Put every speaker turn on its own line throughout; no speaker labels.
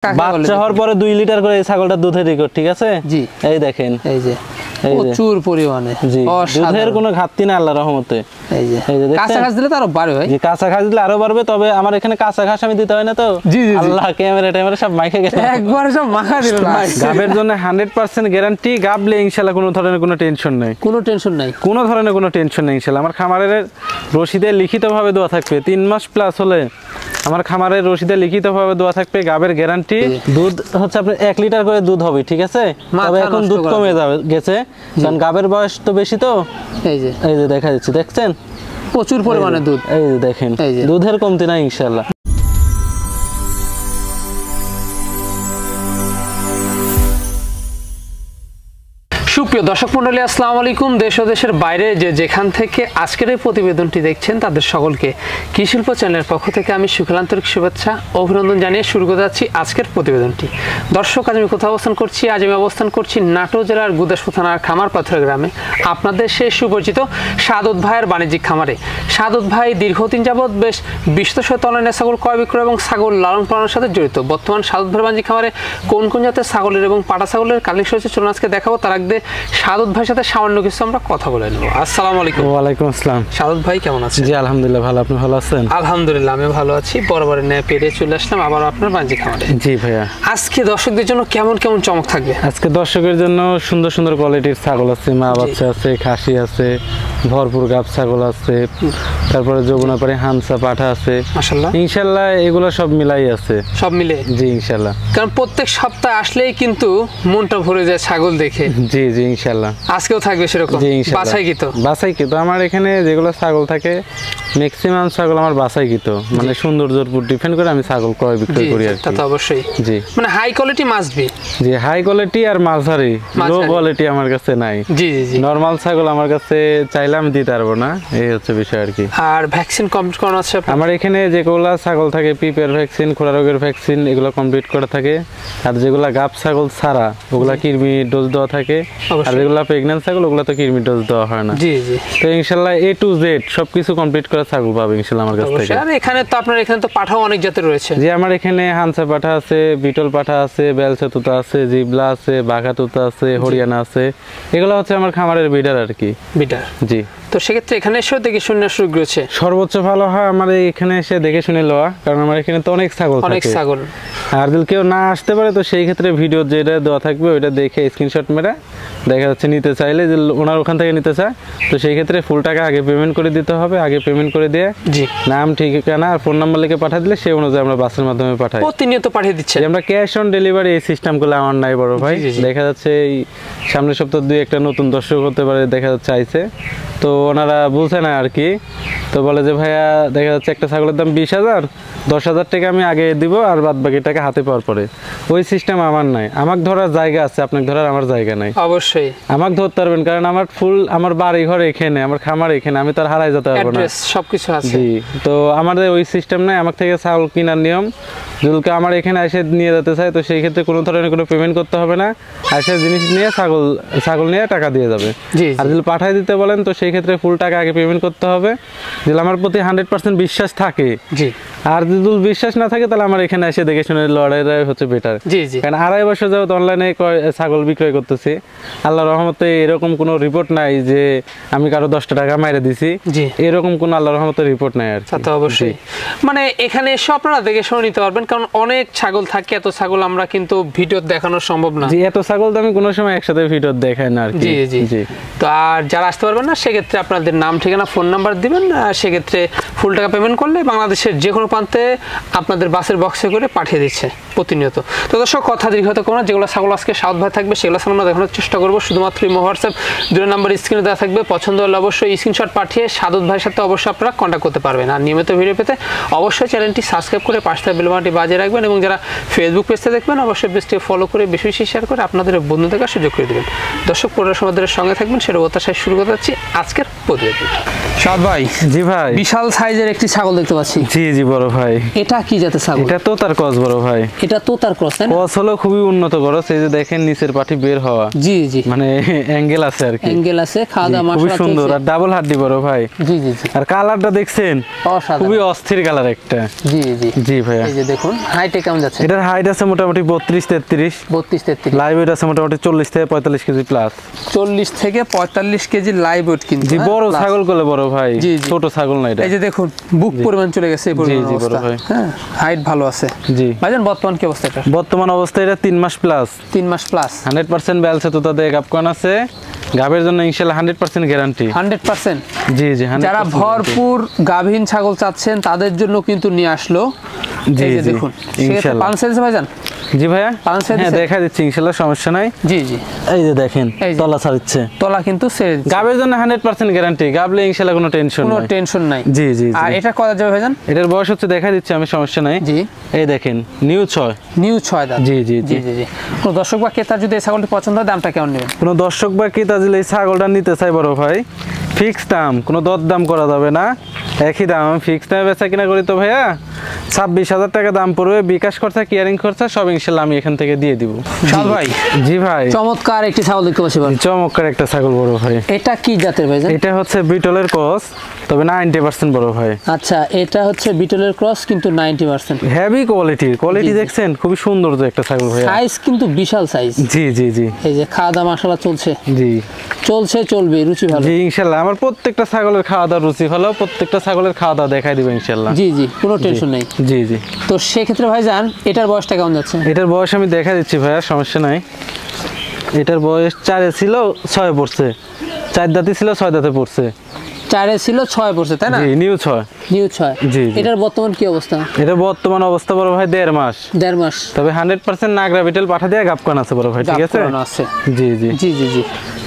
বাচ্চা হওয়ার পরে 2 লিটার করে এই ছাগলটা দুধের রেকর্ড, ঠিক আছে?
জি,
এই দেখেন,
এই যে প্রচুর পরিমাণে
দুধের কোনো ঘাটতি না আল্লাহর রহমতে।
এই যে কাঁচা ঘাস দিলে তো আরো বাড়বে ভাই।
জি, কাঁচা ঘাস দিলে আরো বাড়বে, তবে আমার এখানে কাঁচা ঘাস আমি দিতে হয় না তো।
জি জি,
আল্লাহ ক্যামেরা সব মাইকে গেছে,
একবার সব মাখা দিল ভাই।
গাবের জন্য 100% গ্যারান্টি, গাবলে ইনশাআল্লাহ কোনো ধরনের কোনো টেনশন নাই,
কোনো টেনশন নাই,
কোনো ধরনের কোনো টেনশন নেই ইনশাআল্লাহ। আমার খামারের রশিদে লিখিতভাবে দেওয়া থাকবে 3 মাস প্লাস হলে আমার খামারের রশিদে লিখিতভাবে দেওয়া থাকবে গাবের গ্যারান্টি। দুধ হচ্ছে আপনার 1 লিটার করে দুধ হবে, ঠিক আছে? তবে এখন দুধ কমে গেছে কারণ গাবের বয়স তো বেশি তো। এই যে দেখা যাচ্ছে, দেখছেন
প্রচুর পরিমাণে দুধ।
এই যে দেখেন, দুধের কমতি নাই ইনশাআল্লাহ।
সুপ্রিয় দর্শক মণ্ডলী, আসসালামু আলাইকুম। দেশ ও দেশের বাইরে যেখান থেকে আজকের এই প্রতিবেদনটি দেখছেন তাদের সকলকে কৃষি শিল্প চ্যানেলের পক্ষ থেকে আমি সুখলান্তরিক শুভেচ্ছা অভিনন্দন জানিয়ে শুরু করে যাচ্ছি আজকের প্রতিবেদনটি। দর্শক, আজ আমি কোথাও অবস্থান করছি? আজ আমি অবস্থান করছি নাটোর জেলার গুদাসপুর থানার খামারপাথর গ্রামে, আপনাদের সেই সুপরিচিত সাদত ভাইয়ের বাণিজ্যিক খামারে। সাদত ভাই দীর্ঘদিন যাবৎ বেশ বিশ্বস্ত অনলাইনে ছাগল ক্রয় বিক্রয় এবং ছাগল লালন পালনের সাথে জড়িত। বর্তমান সাদত ভাইয়ের বাণিজ্যিক খামারে কোন কোন জাতের ছাগলের এবং পাটা ছাগলের কালেকশন হচ্ছে চলুন আজকে দেখাবো। তার আগে সাদত ভাইয়ের সাথে সামান্য কিছু আমরা কথা বলে নেব। আসসালামু আলাইকুম।
ওয়ালাইকুম আসসালাম।
সাদত ভাই কেমন আছেন?
জি আলহামদুলিল্লাহ ভালো, আপনি ভালো আছেন?
আলহামদুলিল্লাহ আমি ভালো আছি। বরাবরের ন্যায় পেরে চলে আসলাম আবার আপনার বাণিজ্যিক খামারে।
জি ভাইয়া,
আজকে দর্শকদের জন্য কেমন কেমন চমক থাকবে?
আজকে দর্শকের জন্য সুন্দর সুন্দর কোয়ালিটির ছাগল আছে, মা বাচ্চা আছে, খাসি আছে, ভরপুর গাব ছাগল আছে, তারপরে যমুনাপাড়ি হামসা পাঠা আছে, মাশাআল্লাহ ইনশাআল্লাহ এগুলো সব মিলাই আছে, সব মিলে। জি ইনশাআল্লাহ,
কারণ প্রত্যেক সপ্তাহে আসলেই কিন্তু মনটা ভরে যায় ছাগল দেখে।
জি জি ইনশাআল্লাহ আজকেও
থাকবে সেরকম
বাছাইকৃত। আমার এখানে যেগুলো ছাগল থাকে ম্যাক্সিমাম ছাগল আমার বাছাইকৃত, মানে সৌন্দর্যের উপর ডিপেন্ড করে আমি ছাগল ক্রয় বিক্রয় করি আর কি।
তা তো অবশ্যই।
জি,
মানে হাই কোয়ালিটি মাস্ট বি।
জি, হাই কোয়ালিটি আর মাঝারি, লো কোয়ালিটি আমার কাছে নাই।
জি জি জি,
নরমাল ছাগল আমার কাছে চাইলে আমি দিতে পারবো না, এই হচ্ছে বিষয় আর কি।
আর ভ্যাকসিন কমপ্লিট করানো আছে
আমার এখানে? যেগুলা ছাগল থাকে পিপের ভ্যাকসিন, খোরা রোগের ভ্যাকসিন, এগুলো কমপ্লিট করা থাকে। আর যেগুলা গাব ছাগল ছাড়া ওগুলা কৃমি ডোজ দেওয়া থাকে। আর যেগুলা প্রেগন্যান্ট ছাগল ওগুলা তো কৃমি ডোজ দেওয়া হয় না।
জি জি, তো
ইনশাআল্লাহ A to Z সবকিছু কমপ্লিট করা ছাগল পাবে ইনশাআল্লাহ আমার কাছ থেকে।
আর এখানে তো আপনার এখানে তো পাঠাও অনেক জাতের রয়েছে।
জি, আমার এখানে হানসা পাঠা আছে, বিটল পাঠা আছে, বেলসা তুতা আছে, জিবলা আছে, বাঘা তুতা আছে, হরিয়ানা আছে। এগুলো হচ্ছে আমার খামারের বিডার আর কি।
বিডার,
জি।
তো সেক্ষেত্রে এখানে এসে দেখে শুনে সুযোগ রয়েছে।
সর্বোচ্চ ভালো হয় আমার এখানে এসে দেখে শুনে লওয়া, কারণ আমার এখানে তো অনেক ছাগল থাকে,
অনেক ছাগল।
আর যদি কেউ না আসতে পারে তো সেই ক্ষেত্রে ভিডিও যেটা দেওয়া থাকবে ওইটা দেখে স্ক্রিনশট মেরে দেখা যাচ্ছে নিতে চাইলে যে ওনার ওখান থেকে নিতে চায় তো সেই ক্ষেত্রে ফুল টাকা আগে পেমেন্ট করে দিতে হবে। আগে পেমেন্ট করে দিয়ে
জি
নাম ঠিকানা আর ফোন নাম্বার লিখে পাঠিয়ে দিলে সেই অনুযায়ী আমরা বাসের মাধ্যমে পাঠাই।
প্রতিনিয়ত পাঠিয়ে দিচ্ছে।
আমরা ক্যাশ অন ডেলিভারি এই সিস্টেমগুলো আমার নাই বড় ভাই। দেখা যাচ্ছে এই সামনের সপ্তাহ 2-1টা নতুন দর্শক হতে পারে দেখা যাচ্ছে আইছে, তো ওনারা বুঝে না আর কি। তো বলে যে ভাইয়া দেখা যাচ্ছে একটা ছাগলের দাম 20,000, 10,000 টাকা আমি আগে দিব আর বাদ বাকি টাকা হাতে পাওয়ার পরে। ওই সিস্টেম আমার নাই। আমাকে ধরার জায়গা আছে, আপনাকে ধরার আমার জায়গা নাই।
অবশ্যই
আমাকে ধরতে পারবেন, কারণ আমার ফুল আমার বাড়ি ঘর এখানে, আমার খামার এখানে, আমি তার হারাই যেতে পারবো না,
সবকিছু আছে।
জি, তো আমাদের ওই সিস্টেম নাই। আমার থেকে ছাগল কেনার নিয়ম, যদি আমার এখানে এসে নিয়ে যেতে চায় তো সেই ক্ষেত্রে কোনো ধরনের কোনো পেমেন্ট করতে হবে না। এসে জিনিস নিয়ে ছাগল নিয়ে টাকা দিয়ে যাবে। আর যদি পাঠাই দিতে বলেন তো সেই ক্ষেত্রে ফুল টাকা আগে পেমেন্ট করতে হবে। যদি আমার প্রতি 100% বিশ্বাস থাকে, জি, আর যদি বিশ্বাস না থাকে তাহলে আমার এখানে এসে দেখে শুনে লড়াই হচ্ছে বেটার।
জি জি,
কারণ 2.5 বছর যাবত অনলাইনে ছাগল বিক্রয় করতেছি, আল্লাহর রহমতে এরকম কোনো রিপোর্ট নাই যে আমি কারো 10টা টাকা মাইরে দিছি, এরকম কোনো আল্লাহর রহমতে রিপোর্ট নাই আর কি। তা অবশ্যই,
মানে এখানে এসে আপনারা দেখে শুনে নিতে পারবেন, কারণ অনেক ছাগল থাকে। এত ছাগল আমরা কিন্তু ভিডিও দেখানো সম্ভব না।
জি, এত ছাগল তো আমি কোনো সময় একসাথে ভিডিও দেখাই না আর কি।
জি জি জি, তো আর যারা আসতে পারবেন না সেক্ষেত্রে আপনাদের নাম ঠিকানা ফোন নাম্বার দিবেন, সেক্ষেত্রে ফুল টাকা পেমেন্ট করলে বাংলাদেশের যে কোনো প্রান্তে আপনাদের বাসের বক্সে করে পাঠিয়ে দিচ্ছে প্রতিনিয়ত। তো দর্শক, কথা দীর্ঘত কোনো যেগুলো ছাগল আজকে সাউথ ভাই থাকবে সেগুলো আমরা দেখানোর চেষ্টা করবো। শুধুমাত্র হোয়াটসঅ্যাপ 2 নাম্বার স্ক্রিনে দেওয়া থাকবে। পছন্দ হলে অবশ্যই স্ক্রিনশট পাঠিয়ে সাদত ভাইয়ের সাথে অবশ্যই আপনারা কন্ট্যাক্ট করতে পারবেন। আর নিয়মিত ভিডিও পেতে অবশ্যই চ্যানেলটি সাবস্ক্রাইব করে পাশে বেল বাটনটি বাজিয়ে রাখবেন, এবং যারা ফেসবুক পেজে দেখবেন অবশ্যই পেজটি ফলো করে বেশি বেশি শেয়ার করে আপনাদের বন্ধু দেখার সুযোগ করে দেবেন। দর্শক, পুরো সমাজের সঙ্গে থাকবেন, সেটা প্রত্যাশায় শুরু করতে যাচ্ছি আজকের প্রতিবেদন। সাদ ভাই,
জি ভাই,
বিশাল সাইজের একটি ছাগল দেখতে পাচ্ছি।
জি জি বড় বড় ভাই।
এটা কি জাতের ছাগল?
এটা তোতার ক্রস বড় ভাই।
এটা তোতার ক্রস তাই না?
ক্রস হলো খুবই উন্নত ক্রস, এই যে দেখেন নিচের পাটি বের হওয়া।
জি জি,
মানে অ্যাঙ্গেল আছে আর কি,
অ্যাঙ্গেল আছে, খাওয়া দাওয়া
খুবই
মাশাআল্লাহ
সুন্দর আর ডাবল হাড্ডি বড় ভাই।
জি জি জি,
আর কালারটা দেখছেন
অসাধারণ,
খুবই অস্থির কালার একটা।
জি জি
জি ভাইয়া।
এই যে দেখুন হাইটে কেমন যাচ্ছে?
এটার হাইট আছে মোটামুটি 32-33,
32-33,
লাইভ ওয়েট আছে মোটামুটি 40 থেকে 45 কেজি প্লাস।
40 থেকে 45 কেজি লাইভ ওয়েট কিন্তু।
জি বড় ছাগল কোলে বড় ভাই,
জি, জি।
ছোট ছাগল না এটা।
এই যে দেখুন বুক পরিমাণ চলে গেছে এই পরিমাণ
জি, বড়
অবস্থা।
ভাই।
হ্যাঁ, হাইট ভালো আছে।
জি
ভাইজান বর্তমান কি অবস্থা এটা?
বর্তমান অবস্থা এটা 3 মাস প্লাস,
3 মাস প্লাস,
100% ব্যালসে তো তাদের গাবকান আছে। গাবের জন্য ইনশাআল্লাহ 100% গ্যারান্টি।
100%।
জি জি 100%
যারা ভরপুর গাভীন ছাগল চাচ্ছেন তাদের জন্য কিন্তু নিয়ে আসলো।
জি
এই যে
জি
দেখুন
ইনশাআল্লাহ।
পালন সাইজ ভাইজান?
জি ভাইয়া,
পালন সাইজ
হ্যাঁ দেখা দিচ্ছি ইনশাআল্লাহ, সমস্যা নাই।
জি জি,
এই যে দেখেন
এই যে।
তলা ছাড়ছে,
তলা কিন্তু ছেড়ে দিচ্ছে।
গাবের জন্য 100% গ্যারান্টি, গাবলে ইনশাআল্লাহ কোনো টেনশন
কোনো
নাই।
টেনশন নাই।
জি জি জি।
আর এটা কত যাবে ভাইজান?
এটার বয়স হচ্ছে দেখা দিচ্ছি আমি, সমস্যা নাই।
জি,
এই দেখেন নিউ 6।
নিউ 6 দাঁত।
জি জি
জি
জি।
জি জি। কোনো দর্শক বা ক্রেতার যদি এই ছাগলটি পছন্দ হয় দামটা কেমন নেবেন?
কোনো দর্শক বা ক্রেতা যদি এই ছাগলটা নিতে চাই বড় ভাই, ফিক্স দাম, কোনো দরদাম করা যাবে না, একই দাম। আমি ফিক্স দামে বেচা কিনা করি তো ভাইয়া, 26,000 টাকা দাম পড়বে, বিকাশ খরচা কিয়ারিং খরচা সব ইনশাআল্লাহ আমি এখান থেকে দিয়ে দিব।
শাল ভাই,
জি ভাই,
চমৎকার একটি ছাগল দেখতে পাচ্ছি ভাই।
চমৎকার একটা ছাগল বড় ভাই।
এটা কি জাতের ভাইজান?
এটা হচ্ছে বিটলের ক্রস, তবে 90% বড় ভাই।
আচ্ছা, এটা হচ্ছে বিটলের ক্রস কিন্তু 90%।
হেভি কোয়ালিটি, কোয়ালিটি
জি, জি।
দেখছেন খুবই সুন্দর তো একটা ছাগল ভাই।
সাইজ কিন্তু বিশাল সাইজ।
জি জি জি
এই যে খাওয়া দাওয়া মাশাআল্লাহ চলছে,
জি
চলছে চলবে, রুচি ভালো।
জি ইনশাআল্লাহ। আমার প্রত্যেকটা ছাগলের খাওয়া দাওয়া রুচি ভালো, প্রত্যেকটা ছাগলের খাওয়া দাওয়া দেখাই দিবে ইনশাআল্লাহ।
জি জি, কোনো টেনশন নেই।
জি জি।
তো সেক্ষেত্রে ভাইজান এটার বয়সটা কেমন যাচ্ছে?
এটার বয়স আমি দেখা দিচ্ছি ভাইয়া, সমস্যা নাই। এটার বয়স 4 ছিল 6 পড়ছে, 4 দাঁতে ছিল 6 দাঁতে পড়ছে।
4 ছিল 6 পড়ছে তাই না?
জি নিউ 6।
নিউ 6।
জি, জি।
এটার বর্তমান কি অবস্থা?
এটা বর্তমান অবস্থা বড় ভাই 1.5 মাস,
1.5 মাস।
তবে 100% নাগরা বিটেল পাঠা দিয়ে গাবকান আছে বড় ভাই, ঠিক আছে?
গাবকরানো আছে।
জি জি
জি জি জি।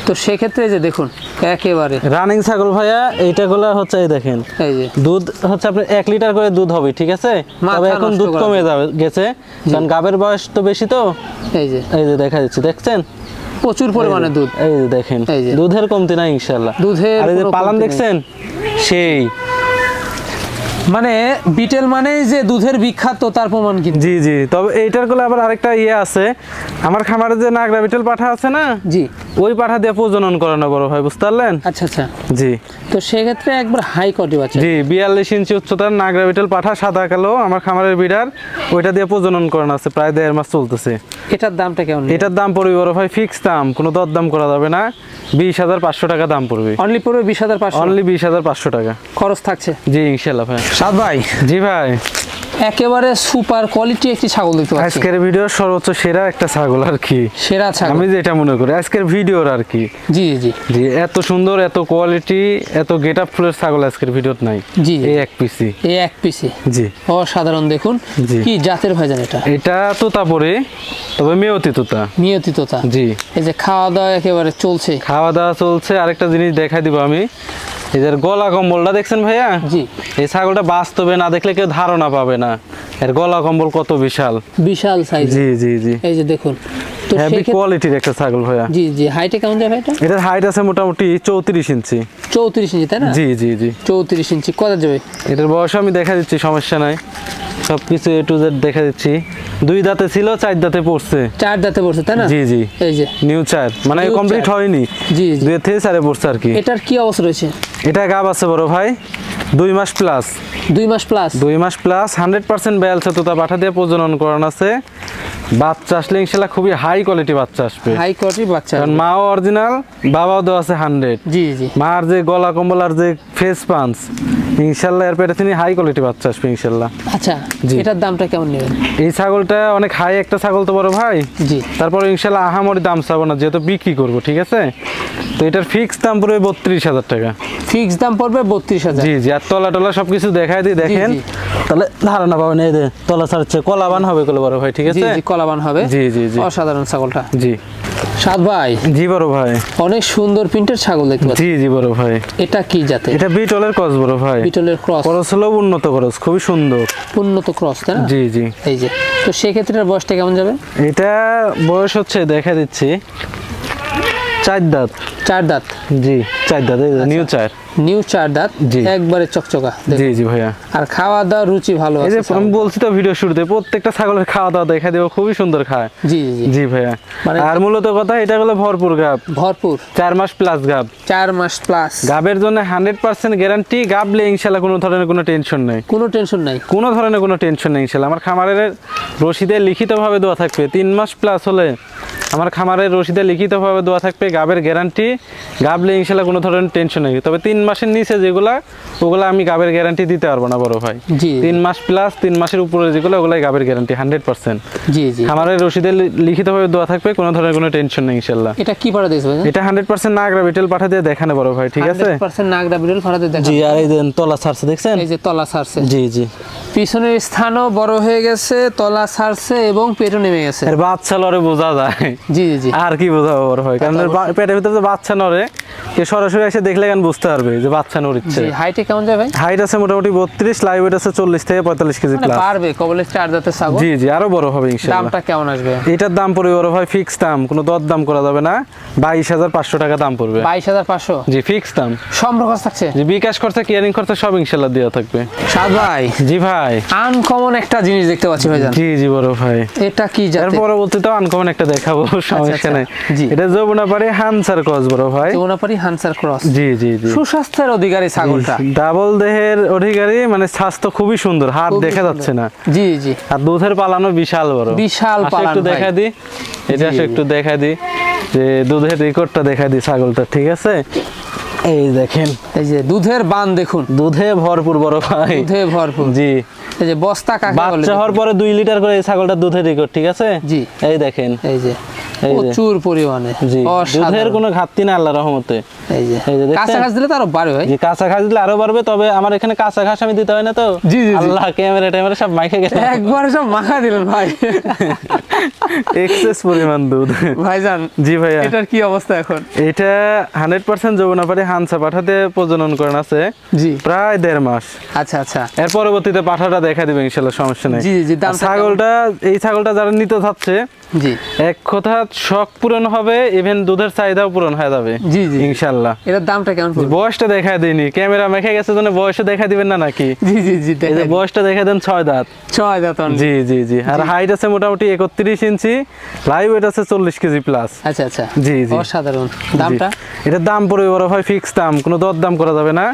তো সেক্ষেত্রে যে দেখুন একেবারে
রানিং ছাগল ভাইয়া, এইটাগুলো হচ্ছে এই দেখেন
এই যে
দুধ হচ্ছে আপনার 1 লিটার করে দুধ হবে, ঠিক আছে?
মাথা
তবে এখন
নষ্ট
দুধ
করা
কমে গেছে, কারণ গাবের বয়স তো বেশি তো। এই যে দেখা যাচ্ছে, দেখছেন
প্রচুর পরিমাণে দুধ।
এই যে দেখেন
এই যে।
দুধের কমতি নাই ইনশাআল্লাহ।
দুধের
আর এই যে
কোনো
পালান
কমতি নেই।
দেখছেন সেই,
মানে বিটেল মানে যে দুধের বিখ্যাত তার প্রমাণ কিন্তু।
জি জি। তবে এইটার গুলো আবার আরেকটা ইয়ে আছে, আমার খামারে যে নাগরা বিটেল পাঠা আছে না,
জি,
ওই পাঠা দিয়ে প্রজনন করানো বড় ভাই, বুঝতে পারলেন?
আচ্ছা আচ্ছা।
জি
তো সেক্ষেত্রে একবার হাই কোয়ালিটি বাচ্চা।
জি 42 ইঞ্চি উচ্চতার নাগরা বিটেল পাঠা, সাদা কালো, আমার খামারের বিড়ার, ওইটা দিয়ে প্রজনন করানো আছে, প্রায় 1.5 মাস চলতেছে।
এটার দামটা কেমন?
এটার দাম পড়বে বড় ভাই ফিক্স দাম, কোনো দরদাম করা যাবে না, 20,500 টাকা দাম পড়বে।
অনলি পড়বে 20,500।
অনলি 20,500 টাকা
খরচ থাকছে।
জি ইনশাআল্লাহ ভাই।
সাদ ভাই,
জি ভাই,
একেবারে সুপার কোয়ালিটি একটি ছাগল দেখতে পাচ্ছি।
আজকের ভিডিওর সর্বোচ্চ সেরা একটা ছাগল আর কি,
সেরা ছাগল
আমি যেটা মনে করি আজকের ভিডিওর আর কি।
জি জি
জি এত সুন্দর, এত কোয়ালিটি, এত গেট আপ ফুলের ছাগল আজকের ভিডিওত নাই।
জি,
এই এক পিসি।
এই এক পিসে
জি
অসাধারণ। দেখুন
জি।
কি জাতের ভাইজান এটা?
এটা তোতা পরে, তবে মেয়তি তোতা।
নিয়তি তোতা।
জি
এই যে খাওয়া দাওয়া একেবারে চলছে।
খাওয়া দাওয়া চলছে। আরেকটা জিনিস দেখাই দিব আমি, এদের গলা কম্বলটা দেখছেন ভাইয়া?
জি,
এই ছাগলটা বাস্তবে না দেখলে কেউ ধারণা পাবে না এর গলা কম্বল কত বিশাল।
বিশাল সাইজ।
জি জি জি
এই যে দেখুন। তো
হেভি
সেক্ষেত্রে
কোয়ালিটির একটা ছাগল ভাইয়া।
জি জি, হাইটে কেমন যাবে এটা?
এটার হাইট আছে মোটামুটি 34 ইঞ্চি।
34 ইঞ্চি তাই না?
জি জি জি
34 ইঞ্চি কত যাবে?
এটার বয়স আমি দেখা দিচ্ছি, সমস্যা নাই, সবকিছু A to Z দেখা দিচ্ছি। 2 দাঁতে ছিল, 4 দাঁতে পড়ছে।
4 দাঁতে পড়ছে তাই না?
জি জি
এই যে
নিউ 4, মানে
New
কমপ্লিট
4
হয়নি,
জি জি।
2 থেকে 4 পড়ছে আর কি।
এটার কি অবস্থা রয়েছে?
এটা গাব আছে বড় ভাই 2 মাস প্লাস।
2 মাস প্লাস।
2 মাস প্লাস 100% বেল তোতা পাঠা দিয়ে প্রজনন করানো আছে। বাচ্চা আসলে ইনশাআল্লাহ খুবই হাই কোয়ালিটি বাচ্চা আসবে।
হাই কোয়ালিটি বাচ্চা।
কারণ মাও অরিজিনাল, বাবাও দেওয়া আছে 100।
জি জি।
মার যে গলা কম্বল আর যে ফেস পাঞ্চ, ইনশাআল্লাহ এর পেটে তিনি হাই কোয়ালিটি বাচ্চা আসবে ইনশাআল্লাহ।
আচ্ছা,
জি।
এটার দামটা কেমন নেবেন?
এই ছাগলটা অনেক হাই একটা ছাগল তো বড় ভাই।
জি।
তারপরে ইনশাআল্লাহ আহামরি দাম চাবো না, যেহেতু বিক্রি করবো, ঠিক আছে? তো এটার ফিক্স দাম পড়বে 32,000 টাকা।
ফিক্স দাম পড়বে 32,000।
জি জি। আর তলা টলা সবকিছু দেখাই দিই, দেখেন
জি।
তাহলে ধারণা পাবেন। এই যে তলা ছাড়ছে, কলাবান হবে গুলো বড় ভাই, ঠিক
জি
আছে?
জি, কলাবান হবে।
জি জি জি
অসাধারণ ছাগলটা।
জি।
সাদ ভাই,
জি বড় ভাই।
অনেক সুন্দর প্রিন্টের ছাগল দেখতে পাচ্ছি।
জি জি বড় ভাই।
এটা কি জাতের?
এটা বিটলের ক্রস বড় ভাই।
বিটলের ক্রস।
ক্রস হলো উন্নত ক্রস, খুবই সুন্দর।
উন্নত ক্রস তাই না?
জি জি।
এই যে, তো সেক্ষেত্রে এর বয়সটা কেমন যাবে?
এটা বয়স হচ্ছে দেখা দিচ্ছি, চার দাঁত।
চার দাঁত,
জি 4 দাঁত, নিউ চার,
নিউ চার দাঁত, একবারে চকচকা।
জি জি ভাইয়া।
আর খাওয়া দাওয়া রুচি ভালো আছে।
এই যে আমি বলছি তো ভিডিও শুরুতে, প্রত্যেকটা ছাগলের খাওয়া দাওয়া দেখা দেবো, খুবই সুন্দর খায়।
জি জি
জি ভাইয়া। আর মূলত কথা এটা হলো ভরপুর গাব,
ভরপুর
4 মাস প্লাস গাব।
4 মাস প্লাস
গাবের জন্য 100% গ্যারান্টি। গাবলে ইনশাআল্লাহ কোনো ধরনের কোনো টেনশন নাই,
কোনো টেনশন নাই,
কোনো ধরনের কোনো টেনশন নেই ইনশাআল্লাহ। আমার খামারের রশিদে লিখিতভাবে দেওয়া থাকবে 3 মাস প্লাস হলে আমার খামারের রশিদে লিখিতভাবে দেওয়া থাকবে গাবের গ্যারান্টি। গাবলে ইনশাআল্লাহ কোনো ধরনের টেনশন নেই। তবে 3 মাসের নিচে যেগুলা, ওগুলা আমি গাবের গ্যারান্টি দিতে পারবো না বড় ভাই। 3 মাস প্লাস 3 মাসের উপরে যেগুলো, ওগুলাই গাবের গ্যারান্টি 100%।
জি জি।
খামারের রশিদে লিখিতভাবে দেওয়া থাকবে, কোনো ধরনের কোনো টেনশন নেই ইনশাআল্লাহ।
এটা কি পাঠা দিয়েছে ভাই?
এটা 100% নাগরা বিটেল পাঠা দিয়ে দেখানে বড় ভাই, ঠিক আছে?
100% নাগরা বিটেল পাঠা দিয়ে দেখানে।
জি। আর এই যে তলা ছাড়ছে, দেখছেন?
এই যে তলা ছাড়ছে।
জি জি।
পিছনের স্থানও বড় হয়ে গেছে, তলা ছাড়ছে এবং পেটও নেমে গেছে।
এর বাচ্চা লরে বোঝা যায়।
জি জি।
আর কি বোঝাবো বড় ভাই, কারণ পেটের ভিতরে বাচ্চা নরে, কে সরাসরি এসে দেখলে কেন বুঝতে পারবে যে বাচ্চা নড়ছে।
জি। হাইটে কেমন যায় ভাই? হাইট
আছে মোটামুটি 32, লাইভ ওয়েট আছে 40 থেকে 45 কেজি প্লাস।
পারবে কবলে 4 দাঁতের ছাগল।
জি জি, আরো বড় হবে ইনশাআল্লাহ।
দামটা কেমন আসবে?
এটার দাম পড়বে বড় ভাই ফিক্স দাম, কোনো দর দাম করা যাবে না, 22,500 টাকা দাম পড়বে।
22,500?
জি ফিক্স দাম।
সম্পর্ক থাকছে?
জি, বিকাশ খরচা, কেয়ারিং খরচা সব ইনশাআল্লাহ দেওয়া থাকবে।
সাদ ভাই।
জি ভাই।
আনকমন একটা জিনিস দেখতে পাচ্ছি ভাইজান।
জি জি বড় ভাই।
এটা কি জাতের?
এর পরবর্তীতে আনকমন একটা দেখাবো, সমস্যা নাই।
জি।
এটা যমুনাপাড়ি হানসার ক্রস বড় ভাই।
যমুনাপাড়ি হানসার ক্রস।
জি জি জি।
সুস্বাস্থ্যের অধিকারী ছাগলটা।
ডাবল দেহের অধিকারী, মানে স্বাস্থ্য খুবই সুন্দর, হাত দেখা যাচ্ছে না।
জি জি।
আর দুধের পালানো বিশাল বড়,
বিশাল পালানো।
একটু দেখা দি, এটা একটু দেখা দি যে দুধের রেকর্ডটা দেখা দি ছাগলটা, ঠিক আছে? এই দেখেন,
এই যে দুধের বান দেখুন,
দুধে ভরপুর বড় ভাই,
দুধে ভরপুর।
জি।
এই যে বস্তা কাকে বলে?
বাচ্চা হওয়ার পরে 2 লিটার করে এই ছাগলটা দুধের রেকর্ড, ঠিক আছে?
জি।
এই দেখেন,
এই যে প্রচুর পরিমাণে।
জি, দুধের কোনো ঘাটতি না আল্লাহর রহমতে।
এই যে কাঁচা ঘাস দিলে তো আরো বাড়বে ভাই।
জি, কাঁচা ঘাস দিলে আরো বাড়বে, তবে আমার এখানে কাঁচা ঘাস আমি দিতে হয় না তো।
জি জি।
আল্লাহ ক্যামেরা সব মাইকে গেছে,
একবার সব মাখা দিলেন ভাই।
এক্সেস পরিমাণ দুধ
ভাইজান। জি ভাইয়া। এটার কি অবস্থা এখন? এটা
100% যমুনাপাড়ি হানসা পাঠাতে প্রজনন করেন আছে।
জি।
প্রায় 1.5 মাস।
আচ্ছা আচ্ছা।
এর পরবর্তীতে পাঠাটা দেখা দিবে ইনশাআল্লাহ, সমস্যা নাই।
জি জি।
ছাগলটা, এই ছাগলটা যারা নিতে চাচ্ছে,
জি,
এক কথা শখ পূরণ হবে, ইভেন দুধের চাহিদাও পূরণ হয়ে যাবে।
জি জি
ইনশাআল্লাহ।
এটার দামটা কেমন পড়বে?
বয়সটা দেখা দেইনি, ক্যামেরা মেখে গেছে জন্য বয়সটা দেখা দিবেন না নাকি?
জি জি জি।
এই যে বয়সটা দেখা দেন 6 দাঁত।
6 দাঁত।
জি জি জি। আর হাইট আছে মোটামুটি 31 ইঞ্চি, লাইভ ওয়েট আছে 40 কেজি প্লাস।
আচ্ছা আচ্ছা।
জি জি।
অসাধারণ। দামটা?
এটার দাম পড়বে বড় ভাই ফিক্স দাম, কোনো দর দাম করা যাবে না,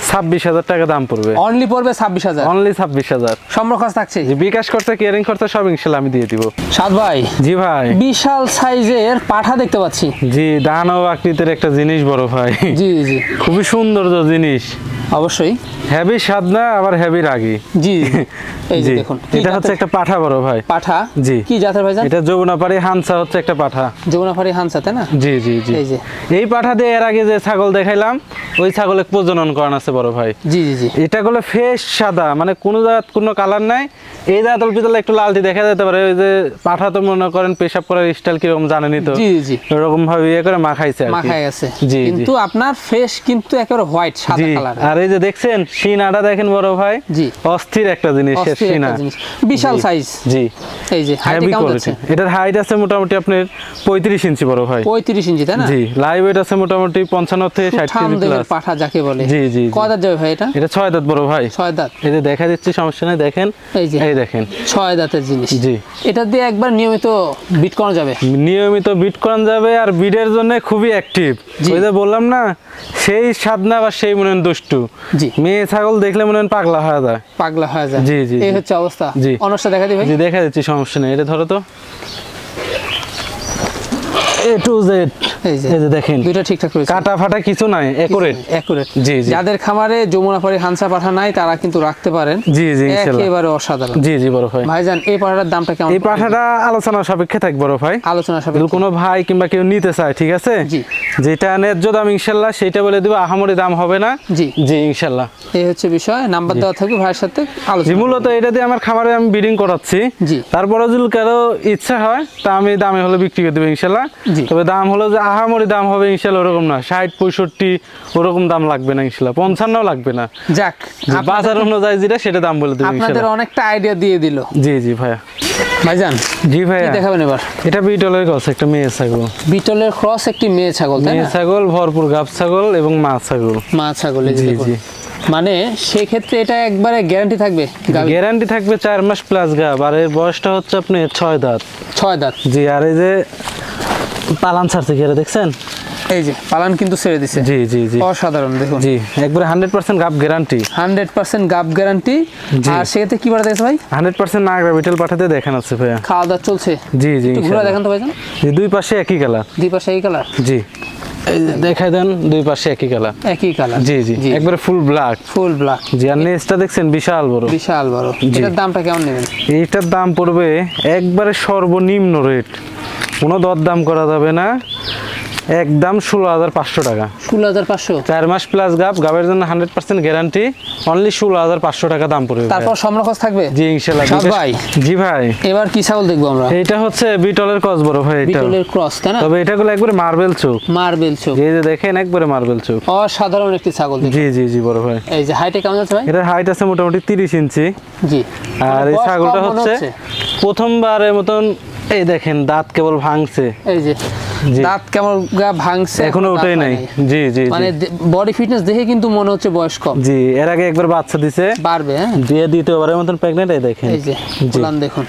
26,000 টাকা দাম পড়বে।
অনলি পড়বে 26,000?
অনলি 26,000।
সম্পূর্ণ খরচ থাকছে?
জি, বিকাশ খরচা, কেয়ারিং খরচা সব ইনশাআল্লাহ আমি দিয়ে দিব।
সাদ ভাই।
জি ভাই।
বিশাল সাইজের পাঠা দেখতে পাচ্ছি।
জি, দানব আকৃতির একটা জিনিস বড় ভাই।
জি জি।
খুবই সুন্দর জিনিস,
অবশ্যই
হেভি স্বাদ না, আবার হেভি রাগী।
জি। এই যে দেখুন,
এটা হচ্ছে একটা পাঠা বড় ভাই।
পাঠা?
জি।
কি জাতের ভাইজান?
এটা যমুনাপাড়ি হানসা হচ্ছে একটা পাঠা।
যমুনাপাড়ি হানসা, তাই না?
জি জি জি।
এই যে
এই পাঠা দিয়ে এর আগে যে ছাগল দেখাইলাম, ওই ছাগলে প্রজনন করান আছে বড় ভাই।
জি জি জি।
এটা গুলো ফ্রেশ সাদা, মানে কোনো জায়গা কোনো কালার নাই। এই জায়গা তলপিতলে একটু লালটি দেখা যেতে পারে, ওই যে পাঠা তো মনে করেন পেশাব করার স্টাইল কিরকম জানেনই তো।
জি জি।
এরকম ভাবে ইয়ে করে মাখাইছে আর কি।
মাখাই আছে।
জি।
কিন্তু আপনার ফেস কিন্তু একেবারে হোয়াইট, সাদা কালার।
আর এই যে দেখছেন সিনাটা দেখেন বড় ভাই।
জি।
অস্থির একটা জিনিস সিনা,
বিশাল সাইজ।
জি।
এই যে হাইট কেমন আছে?
এটার হাইট আছে মোটামুটি আপনার 35 ইঞ্চি বড় ভাই।
35 ইঞ্চি, তাই না?
জি। লাইভ ওয়েট আছে মোটামুটি 55 থেকে 60 কেজি প্লাস।
পাঠা যাকে বলে।
জি জি।
কয় দাঁত যাবে ভাই এটা?
এটা 6 দাঁত বড় ভাই।
6 দাঁত।
এই যে দেখা দিচ্ছি, সমস্যা নাই, দেখেন।
এই যে
এই দেখেন
6 দাঁতের জিনিস।
জি।
এটা দিয়ে একবার নিয়মিত বিট করা যাবে।
নিয়মিত বিট করানো যাবে, আর বিডের জন্য খুবই অ্যাক্টিভ। ওই যে বললাম না, সেই সাধনা বা সেই মনে দুষ্টু।
জি।
মেয়ে ছাগল দেখলে মনে পাগলা হয়ে যায়,
পাগলা হয়ে যায়।
জি জি।
এই হচ্ছে অবস্থা।
জি।
অনস্টা দেখা দিই ভাই।
জি, দেখা দিচ্ছি, সমস্যা নেই। এটা ধরো তো, A to Z। এই যে দেখেন
দুইটা ঠিকঠাক রয়েছে,
কাটা ফাটা কিছু নাই, একুরেট।
জি জি। যাদের খামারে যমুনাপাড়ি হানসা পাঠা নাই, তারা কিন্তু রাখতে পারেন।
জি জি ইনশাআল্লাহ,
একেবারে অসাধারণ।
জি জি বড় ভাই।
ভাইজান, এই পাঠাটার দামটা কেমন?
এই পাঠাটা আলোচনা সাপেক্ষে থাকবে বড় ভাই,
আলোচনা সাপেক্ষে।
কোনো ভাই কিংবা কেউ নিতে চায়, ঠিক আছে?
জি।
যেটা ন্যায্য দাম ইনশাআল্লাহ সেটা বলে দিব, আহামরি দাম হবে না।
জি
জি ইনশাআল্লাহ।
এই হচ্ছে বিষয়। নাম্বার দেওয়া থাকবে, ভাইয়ের সাথে আলোচনা।
মূলত এটা দিয়ে আমার খামারে আমি ব্রিডিং করাচ্ছি।
জি।
তারপরে যদি কারো ইচ্ছা হয় তা আমি দামে হলে বিক্রি করে দেবো ইনশাআল্লাহ। তবে দাম হলো যে আহামরি দাম হবে ইনশাআল্লাহ ওরকম না, 60 65 ওরকম দাম লাগবে না ইনশাআল্লাহ, 55 লাগবে না।
যাক,
বাজার অনুযায়ী যেটা সেটা দাম বলে দেবো ইনশাআল্লাহ।
আপনাদের অনেকটা আইডিয়া দিয়ে দিল।
জি জি ভাইয়া।
ভাইজান
জি ভাই
কি দেখাবেন এবার?
এটা বিটলের ক্রস, একটা মেয়ে ছাগল।
বিটলের ক্রস একটি মেয়ে ছাগল, তাই
মেয়ে
না?
ছাগল, ভরপুর গাব ছাগল এবং মা ছাগল।
মা ছাগল, এই যে
জি
দেখুন।
জি,
মানে সেই ক্ষেত্রে এটা একবারে গ্যারান্টি থাকবে?
গ্যারান্টি থাকবে 4 মাস প্লাস গাব। আর এর বয়সটা হচ্ছে আপনি 6 দাঁত।
6 দাঁত।
জি, আর এই যে পালান ছাড়ছে কি দেখছেন?
এই যে পালান কিন্তু ছেড়ে দিছে।
জি জি জি,
অসাধারণ দেখুন।
জি, একবারে 100% গাব গ্যারান্টি।
100% গাব গ্যারান্টি। আর সেক্ষেত্রে কি বাড়া দেখছে ভাই?
100% নাগরা বিটল পাঠাতে দেখেন আছে ভাইয়া।
খাওয়া দাওয়া চলছে?
জি জি,
একটু ঘুরে দেখেন তো ভাইজান।
জি, দুই পাশে একই কালার।
দুই পাশে একই কালার?
জি, এই যে দেখাই দেন, দুই পাশে একই কালার।
একই কালার?
জি জি, একবারে ফুল ব্ল্যাক।
Full black.
জি, আর নেজটা দেখছেন বিশাল বড়।
বিশাল বড়। এটার দামটা কেমন নেবেন?
এইটার দাম পড়বে একবারে সর্বনিম্ন রেট, কোনো দরদাম করা যাবে না, একদম 16,500 টাকা।
16,500?
4 মাস প্লাস গাব, গাবের জন্য 100% গ্যারান্টি, অনলি 16,500 টাকা দাম পড়বে।
তারপর সম্রখস থাকবে?
জি ইনশাআল্লাহ।
ভাই
জি ভাই,
এবার কি ছাগল দেখবো আমরা?
এটা হচ্ছে বিটলের ক্রস বড় ভাই। এটা
বিটলের ক্রস, তাই না?
তবে এটাগুলো একবারে মার্বেল চোখ।
মার্বেল চোখ।
এই যে দেখেন, একবারে মার্বেল চোখ।
অসাধারণ একটি ছাগল।
জি জি জি বড় ভাই।
এই যে হাইটে কেমন আছে ভাই?
এটার হাইট আছে মোটামুটি 30 ইঞ্চি।
জি।
আর এই ছাগলটা হচ্ছে প্রথমবারের মতন, এই দেখেন দাঁত কেবল ভাঙছে।
এই যে দাঁত কেমন ভাঙছে,
এখনো ওঠেই নাই। জি জি,
মানে বডি ফিটনেস দেখে কিন্তু মনে হচ্ছে বয়স কম।
জি, এর আগে একবার বাচ্চা দিছে,
বাড়বে। হ্যাঁ,
দিয়ে দ্বিতীয়বারের মতন প্রেগন্যান্ট। এই দেখেন,
এই যে ফুলান দেখুন,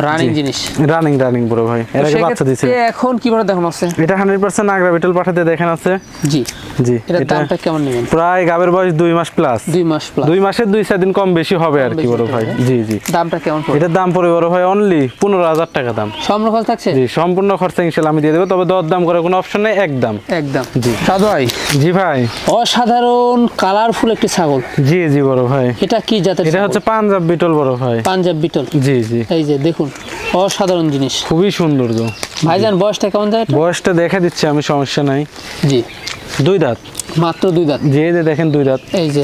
রানিং জিনিস।
রানিং বড় ভাই, এর আগে বাচ্চা দিছে।
এখন কিভাবে দেখুন আছে?
এটা 100% নাগরা বিটল পাঠাতে দেখেন আছে।
জি
জি,
এটার দামটা কেমন নেবেন?
প্রায় গাবের বয়স 2 মাস প্লাস।
2 মাস প্লাস।
2 মাসের 2-4 দিন কম বেশি হবে আর কি বড় ভাই। জি জি,
দামটা কেমন পড়বে?
এটার দাম পড়বে বড় ভাই অনলি 15,000 টাকা দাম।
সম্পূর্ণ খরচ থাকছে?
জি, সম্পূর্ণ খরচা ইনশাআল্লাহ আমি দিয়ে দেব, তবে দর দাম করার কোনো অপশন নেই, একদম। জি
সাধু ভাই।
জি ভাই,
অসাধারণ কালারফুল একটি ছাগল।
জি জি বড় ভাই।
এটা কি জাতের?
এটা হচ্ছে পাঞ্জাব বিটল বড় ভাই।
পাঞ্জাব বিটল?
জি জি,
এই যে দেখুন, অসাধারণ জিনিস,
খুবই সৌন্দর্য।
ভাইজান বয়সটা কেমন যায়?
বয়সটা দেখা দিচ্ছে আমি, সমস্যা নাই।
জি,
2 দাঁত।
মাত্র 2 দাঁত?
জি, এই যে দেখেন 2 দাঁত।
এই যে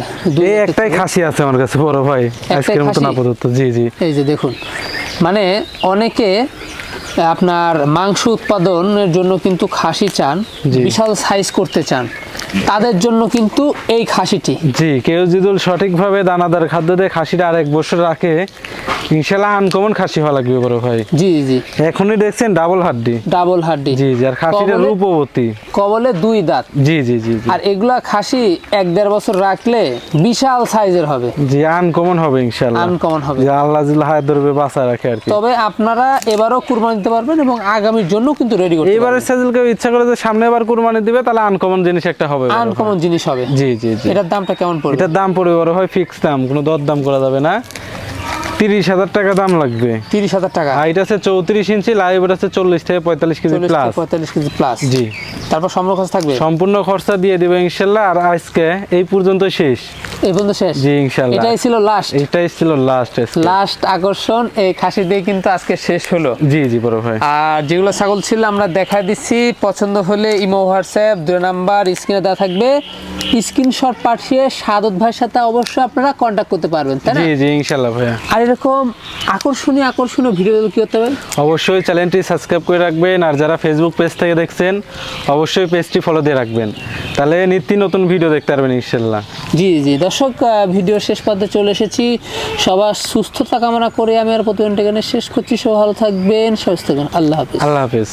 এই একটাই খাসি আছে আমার কাছে বড় ভাই, আজকের মতো আপাতত। জি জি,
এই যে দেখুন, মানে অনেকে আপনার মাংস উৎপাদনের জন্য কিন্তু খাসি চান, বিশাল সাইজ করতে চান, তাদের জন্য কিন্তু এই খাসিটি।
জি, কেউ যদি সঠিকভাবে দানাদার খাদ্য দিয়ে খাসিটা আর 1 বছর রাখে, ইনশাআল্লাহ আনকমন খাসি হওয়া লাগবে বড় ভাই।
জি জি,
এখনই দেখছেন ডাবল হাড্ডি।
ডাবল হাড্ডি।
জি জি, আর খাসিটা রূপবতী,
কবলে 2 দাঁত।
জি জি জি,
আর এগুলা খাসি 1-1.5 বছর রাখলে বিশাল সাইজের হবে।
জি, আনকমন হবে ইনশাআল্লাহ।
আনকমন হবে,
আল্লাহ জিল হায়াত ধরবে বাঁচা রাখে আর কি।
তবে আপনারা এবারও কুরবানি দিতে পারবেন এবং আগামীর জন্য কিন্তু রেডি করতে পারবেন।
এবারে সাজিল কেউ ইচ্ছা করে যে সামনে এবার কুরবানি দিবে, তাহলে আনকমন জিনিস একটা হবে,
আনকমন জিনিস হবে।
জি জি জি।
এটার দামটা কেমন পড়বে?
এটার দাম পড়বে বড় ভাই ফিক্স দাম, কোনো দর দাম করা যাবে না, 30,000 টাকা দাম লাগবে।
30,000 টাকা?
হাইট আছে 34 ইঞ্চি, লাইভ আছে 40 থেকে 45 কেজি প্লাস।
45 KG plus? জি। তারপর সম্পূর্ণ খরচ থাকবে? সম্পূর্ণ
খরচা দিয়ে দিবে ইনশাআল্লাহ। আর আজকে এই পর্যন্ত শেষ।
এই পর্যন্ত শেষ?
জি ইনশাআল্লাহ।
এটাই ছিল লাস্ট?
এটাই ছিল লাস্ট
আকর্ষণ। এই খাসি দিয়ে কিন্তু আজকে শেষ হলো।
জি জি বড় ভাই।
আর যেগুলো ছাগল ছিল আমরা দেখাই দিচ্ছি, পছন্দ হলে ইমো হোয়াটসঅ্যাপ 2 নাম্বার স্ক্রিনে দেওয়া থাকবে, স্ক্রিনশট পাঠিয়ে সাদত ভাইয়ের সাথে অবশ্যই আপনারা কন্টাক্ট করতে পারবেন, তাই না?
জি জি ইনশাআল্লাহ ভাইয়া।
আর এরকম আকর্ষণীয় ভিডিও কি করতে হবে?
অবশ্যই চ্যানেলটি সাবস্ক্রাইব করে রাখবেন, আর যারা ফেসবুক পেজ থেকে দেখছেন অবশ্যই পেজটি ফলো দিয়ে রাখবেন, তাহলে নিত্য নতুন ভিডিও দেখতে পারবেন ইনশাআল্লাহ।
জি জি দর্শক, ভিডিও শেষ পর্যায়ে চলে এসেছি। সবার সুস্থতা কামনা করে আমি আর প্রতিদিন শেষ করছি। সবাই ভালো থাকবেন, সুস্থ থাকবেন। আল্লাহ হাফেজ।
আল্লাহ হাফেজ।